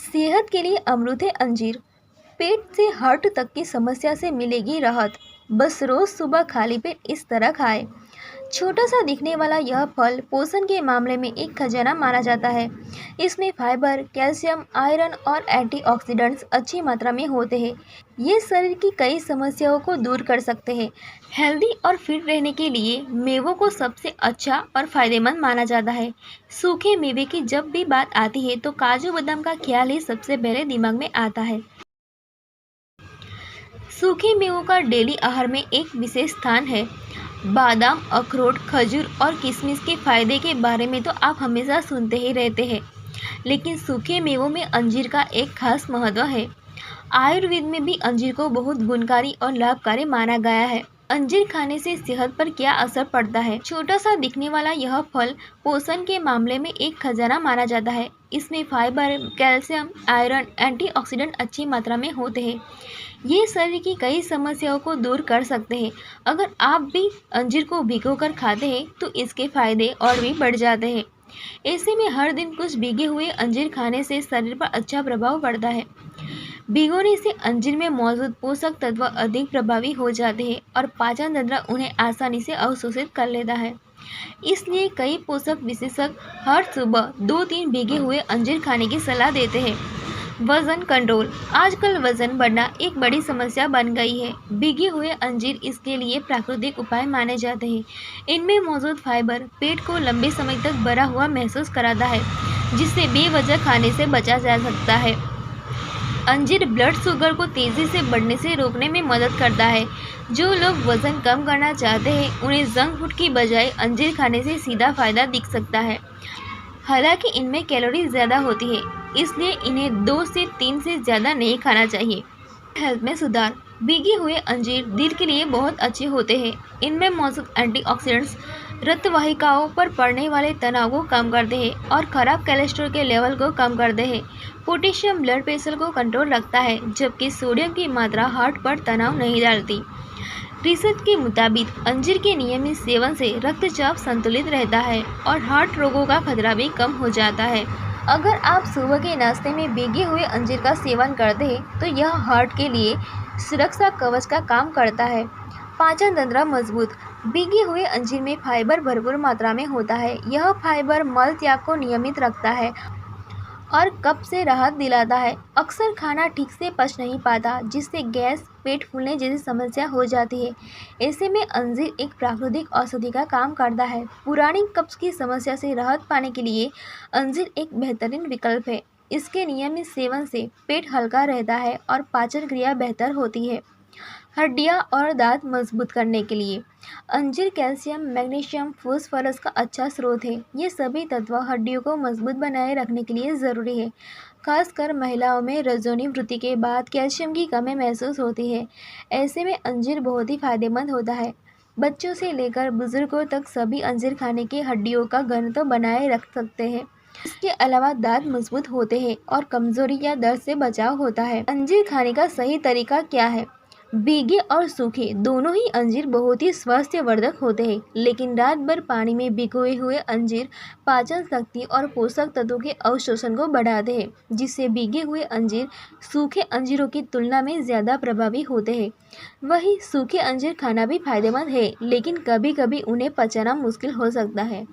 सेहत के लिए अमृत है अंजीर। पेट से हार्ट तक की समस्या से मिलेगी राहत। बस रोज सुबह खाली पेट इस तरह खाएं। छोटा सा दिखने वाला यह फल पोषण के मामले में एक खजाना माना जाता है। इसमें फाइबर, कैल्शियम, आयरन और एंटीऑक्सीडेंट्स अच्छी मात्रा में होते हैं। ये शरीर की कई समस्याओं को दूर कर सकते हैं। हेल्दी और फिट रहने के लिए मेवों को सबसे अच्छा और फायदेमंद माना जाता है। सूखे मेवे की जब भी बात आती है तो काजू बादाम का ख्याल ही सबसे पहले दिमाग में आता है। सूखे मेवों का डेली आहार में एक विशेष स्थान है। बादाम, अखरोट, खजूर और किशमिश के फायदे के बारे में तो आप हमेशा सुनते ही रहते हैं, लेकिन सूखे मेवों में अंजीर का एक खास महत्व है। आयुर्वेद में भी अंजीर को बहुत गुणकारी और लाभकारी माना गया है। अंजीर खाने से सेहत पर क्या असर पड़ता है? छोटा सा दिखने वाला यह फल पोषण के मामले में एक खजाना माना जाता है। इसमें फाइबर, कैल्शियम, आयरन, एंटीऑक्सीडेंट अच्छी मात्रा में होते हैं। ये शरीर की कई समस्याओं को दूर कर सकते हैं। अगर आप भी अंजीर को भिगोकर खाते हैं तो इसके फायदे और भी बढ़ जाते हैं। ऐसे में हर दिन कुछ भीगे हुए अंजीर खाने से शरीर पर अच्छा प्रभाव पड़ता है। भिगोने से अंजीर में मौजूद पोषक तत्व अधिक प्रभावी हो जाते हैं और पाचन तंत्र उन्हें आसानी से अवशोषित कर लेता है। इसलिए कई पोषक विशेषज्ञ हर सुबह 2-3 भीगे हुए अंजीर खाने की सलाह देते हैं। वजन कंट्रोल। आजकल वजन बढ़ना एक बड़ी समस्या बन गई है। भीगे हुए अंजीर इसके लिए प्राकृतिक उपाय माने जाते हैं। इनमें मौजूद फाइबर पेट को लंबे समय तक भरा हुआ महसूस कराता है, जिससे बेवजह खाने से बचा जा सकता है। अंजीर ब्लड शुगर को तेज़ी से बढ़ने से रोकने में मदद करता है। जो लोग वजन कम करना चाहते हैं उन्हें जंक फूड की बजाय अंजीर खाने से सीधा फायदा दिख सकता है। हालांकि इनमें कैलोरी ज़्यादा होती है, इसलिए इन्हें 2 से 3 से ज़्यादा नहीं खाना चाहिए। हेल्थ में सुधार। भीगे हुए अंजीर दिल के लिए बहुत अच्छे होते हैं। इनमें मौजूद एंटीऑक्सीडेंट्स रक्त वाहिकाओं पर पड़ने वाले तनाव को कम करते हैं और खराब कोलेस्ट्रॉल के लेवल को कम करते हैं। पोटेशियम ब्लड प्रेशर को कंट्रोल रखता है, जबकि सोडियम की मात्रा हार्ट पर तनाव नहीं डालती। रिसर्च के मुताबिक अंजीर के नियमित सेवन से रक्तचाप संतुलित रहता है और हार्ट रोगों का खतरा भी कम हो जाता है। अगर आप सुबह के नाश्ते में भीगे हुए अंजीर का सेवन करते हैं तो यह हार्ट के लिए सुरक्षा कवच का काम करता है। पाचन तंत्र मजबूत। भीगे हुए अंजीर में फाइबर भरपूर मात्रा में होता है। यह फाइबर मल त्याग को नियमित रखता है और कब्ज से राहत दिलाता है। अक्सर खाना ठीक से पच नहीं पाता, जिससे गैस, पेट फूलने जैसी समस्या हो जाती है। ऐसे में अंजीर एक प्राकृतिक औषधि का काम करता है। पुरानी कब्ज की समस्या से राहत पाने के लिए अंजीर एक बेहतरीन विकल्प है। इसके नियमित सेवन से पेट हल्का रहता है और पाचन क्रिया बेहतर होती है। हड्डियां और दांत मजबूत करने के लिए अंजीर कैल्शियम, मैग्नीशियम, फास्फोरस का अच्छा स्रोत है। ये सभी तत्व हड्डियों को मजबूत बनाए रखने के लिए ज़रूरी है। खासकर महिलाओं में रजोनिवृत्ति के बाद कैल्शियम की कमी महसूस होती है। ऐसे में अंजीर बहुत ही फायदेमंद होता है। बच्चों से लेकर बुजुर्गों तक सभी अंजीर खाने की हड्डियों का घनत्व बनाए रख सकते हैं। इसके अलावा दांत मजबूत होते हैं और कमजोरी या दर्द से बचाव होता है। अंजीर खाने का सही तरीका क्या है? भीगे और सूखे दोनों ही अंजीर बहुत ही स्वास्थ्यवर्धक होते हैं, लेकिन रात भर पानी में भिगोए हुए अंजीर पाचन शक्ति और पोषक तत्वों के अवशोषण को बढ़ाते हैं, जिससे भीगे हुए अंजीर सूखे अंजीरों की तुलना में ज़्यादा प्रभावी होते हैं। वहीं सूखे अंजीर खाना भी फायदेमंद है, लेकिन कभी कभी उन्हें पचाना मुश्किल हो सकता है।